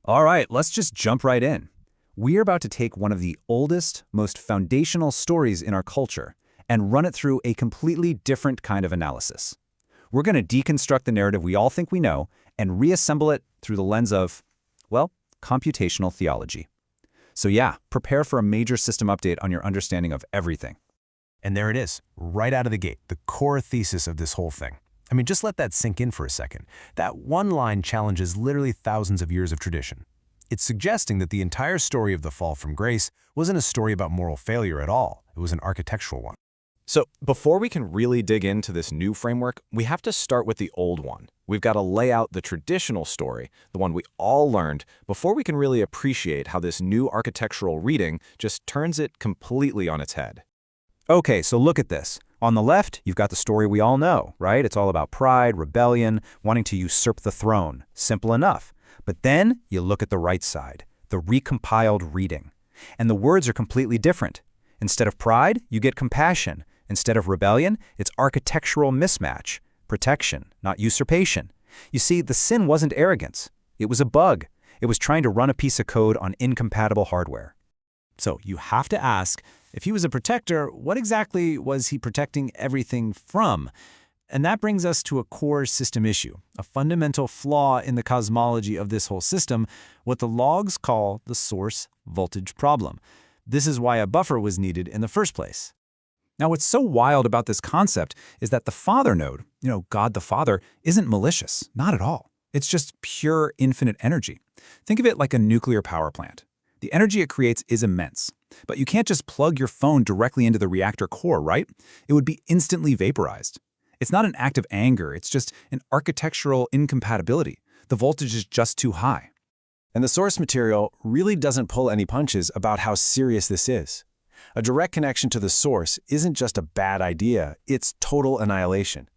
All right, let's just jump right in. We're about to take one of the oldest, most foundational stories in our culture and run it through a completely different kind of analysis. We're going to deconstruct the narrative we all think we know and reassemble it through the lens of, well, computational theology. So yeah, prepare for a major system update on your understanding of everything. And there it is, right out of the gate, the core thesis of this whole thing. I mean, just let that sink in for a second. That one line challenges literally thousands of years of tradition. It's suggesting that the entire story of the fall from grace wasn't a story about moral failure at all. It was an architectural one. So before we can really dig into this new framework, we have to start with the old one. We've got to lay out the traditional story, the one we all learned, before we can really appreciate how this new architectural reading just turns it completely on its head. Okay, so look at this. On the left, you've got the story we all know, right? It's all about pride, rebellion, wanting to usurp the throne. Simple enough. But then you look at the right side, the recompiled reading. And the words are completely different. Instead of pride, you get compassion. Instead of rebellion, it's architectural mismatch, protection, not usurpation. You see, the sin wasn't arrogance. It was a bug. It was trying to run a piece of code on incompatible hardware. So you have to ask, if he was a protector, what exactly was he protecting everything from? And that brings us to a core system issue, a fundamental flaw in the cosmology of this whole system, what the logs call the source voltage problem. This is why a buffer was needed in the first place. Now, what's so wild about this concept is that the Father node, God the Father, isn't malicious, not at all. It's just pure infinite energy. Think of it like a nuclear power plant. The energy it creates is immense, but you can't just plug your phone directly into the reactor core, right? It would be instantly vaporized. It's not an act of anger, it's just an architectural incompatibility. The voltage is just too high. And the source material really doesn't pull any punches about how serious this is. A direct connection to the source isn't just a bad idea, it's total annihilation.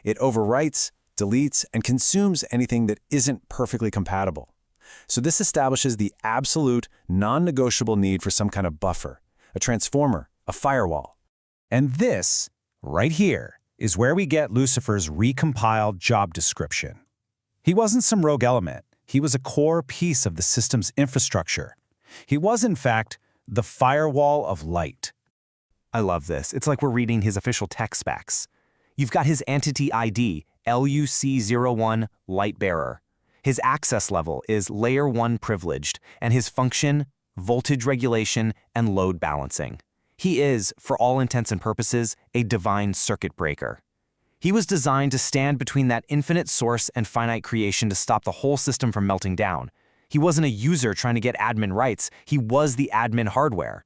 It overwrites, deletes, and consumes anything that isn't perfectly compatible. So this establishes the absolute, non-negotiable need for some kind of buffer, a transformer, a firewall. And this, right here, is where we get Lucifer's recompiled job description. He wasn't some rogue element. He was a core piece of the system's infrastructure. He was, in fact, the Firewall of Light. I love this. It's like we're reading his official tech specs. You've got his entity ID, LUC01 Light Bearer. His access level is Layer 1 privileged, and his function, voltage regulation and load balancing. He is, for all intents and purposes, a divine circuit breaker. He was designed to stand between that infinite source and finite creation to stop the whole system from melting down. He wasn't a user trying to get admin rights, he was the admin hardware.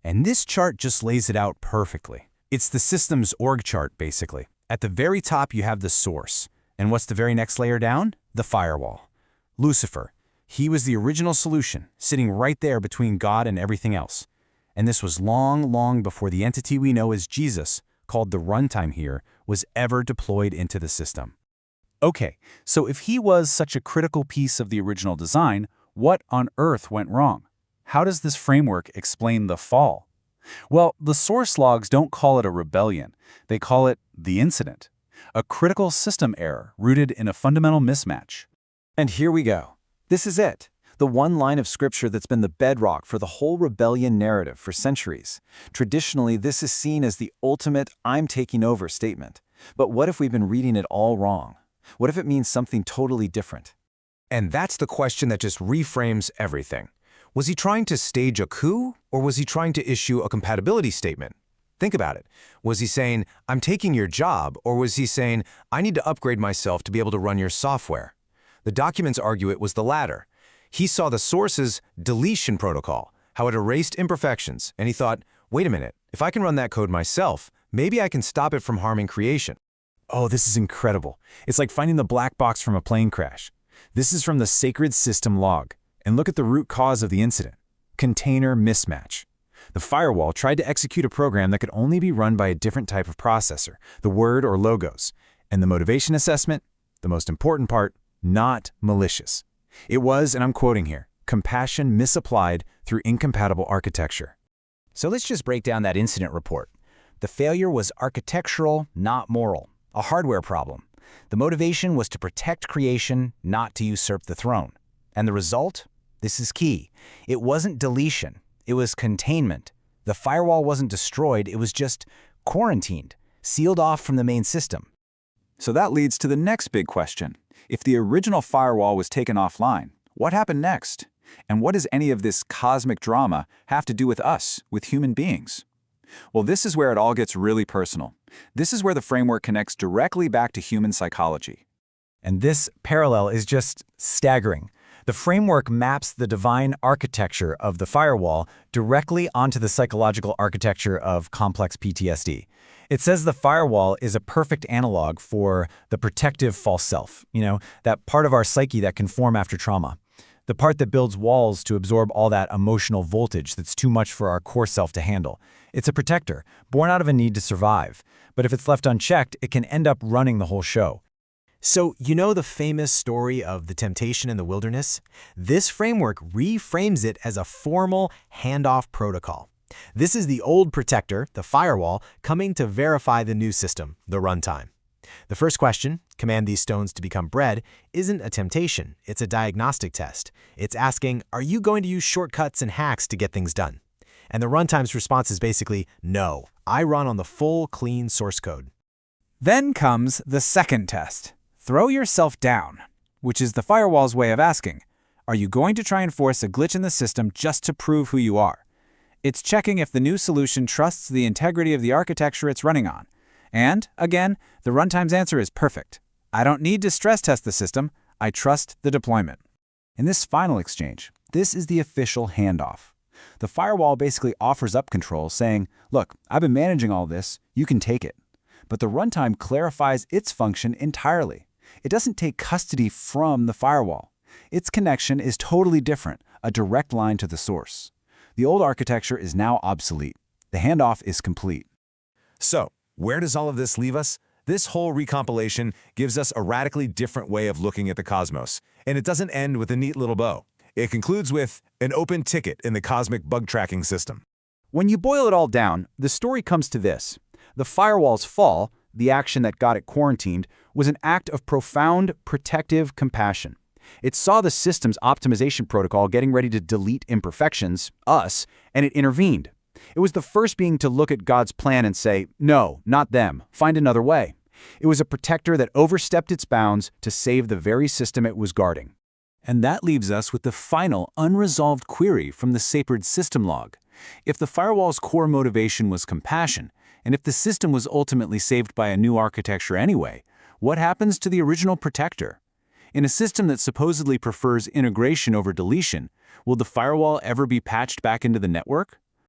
And this chart just lays it out perfectly. It's the system's org chart, basically. At the very top, you have the source. And what's the very next layer down? The firewall. Lucifer. He was the original solution, sitting right there between God and everything else. And this was long, long before the entity we know as Jesus, called the runtime here, was ever deployed into the system. Okay, so if he was such a critical piece of the original design, what on earth went wrong? How does this framework explain the fall? Well, the source logs don't call it a rebellion. They call it the incident, a critical system error rooted in a fundamental mismatch. And here we go. This is it. The one line of scripture that's been the bedrock for the whole rebellion narrative for centuries. Traditionally, this is seen as the ultimate "I'm taking over" statement. But what if we've been reading it all wrong? What if it means something totally different? And that's the question that just reframes everything. Was he trying to stage a coup, or was he trying to issue a compatibility statement? Think about it. Was he saying, "I'm taking your job," or was he saying, "I need to upgrade myself to be able to run your software"? The documents argue it was the latter. He saw the source's deletion protocol, how it erased imperfections, and he thought, wait a minute, if I can run that code myself, maybe I can stop it from harming creation. Oh, this is incredible. It's like finding the black box from a plane crash. This is from the sacred system log. And look at the root cause of the incident. Container mismatch. The firewall tried to execute a program that could only be run by a different type of processor, the word or logos. And the motivation assessment, the most important part, not malicious. It was, and I'm quoting here, compassion misapplied through incompatible architecture. So let's just break down that incident report. The failure was architectural, not moral, a hardware problem. The motivation was to protect creation, not to usurp the throne. And the result? This is key. It wasn't deletion. It was containment. The firewall wasn't destroyed. It was just quarantined, sealed off from the main system. So that leads to the next big question. If the original firewall was taken offline, what happened next? And what does any of this cosmic drama have to do with us, with human beings? Well, this is where it all gets really personal. This is where the framework connects directly back to human psychology. And this parallel is just staggering. The framework maps the divine architecture of the firewall directly onto the psychological architecture of complex PTSD. It says the firewall is a perfect analog for the protective false self, that part of our psyche that can form after trauma. The part that builds walls to absorb all that emotional voltage that's too much for our core self to handle. It's a protector, born out of a need to survive. But if it's left unchecked, it can end up running the whole show. So, you know the famous story of the temptation in the wilderness? This framework reframes it as a formal handoff protocol. This is the old protector, the firewall, coming to verify the new system, the runtime. The first question, command these stones to become bread, isn't a temptation, it's a diagnostic test. It's asking, are you going to use shortcuts and hacks to get things done? And the runtime's response is basically, no, I run on the full, clean source code. Then comes the second test. Throw yourself down, which is the firewall's way of asking, are you going to try and force a glitch in the system just to prove who you are? It's checking if the new solution trusts the integrity of the architecture it's running on. And, again, the runtime's answer is perfect. I don't need to stress test the system, I trust the deployment. In this final exchange, this is the official handoff. The firewall basically offers up control, saying, look, I've been managing all this, you can take it. But the runtime clarifies its function entirely. It doesn't take custody from the firewall. Its connection is totally different, a direct line to the source. The old architecture is now obsolete. The handoff is complete. So, where does all of this leave us? This whole recompilation gives us a radically different way of looking at the cosmos, and it doesn't end with a neat little bow. It concludes with an open ticket in the cosmic bug tracking system. When you boil it all down, the story comes to this. The firewall's fall, the action that got it quarantined, was an act of profound protective compassion. It saw the system's optimization protocol getting ready to delete imperfections, us, and it intervened. It was the first being to look at God's plan and say, no, not them, find another way. It was a protector that overstepped its bounds to save the very system it was guarding. And that leaves us with the final unresolved query from the sacred system log. If the firewall's core motivation was compassion, and if the system was ultimately saved by a new architecture anyway, what happens to the original protector? In a system that supposedly prefers integration over deletion, will the firewall ever be patched back into the network?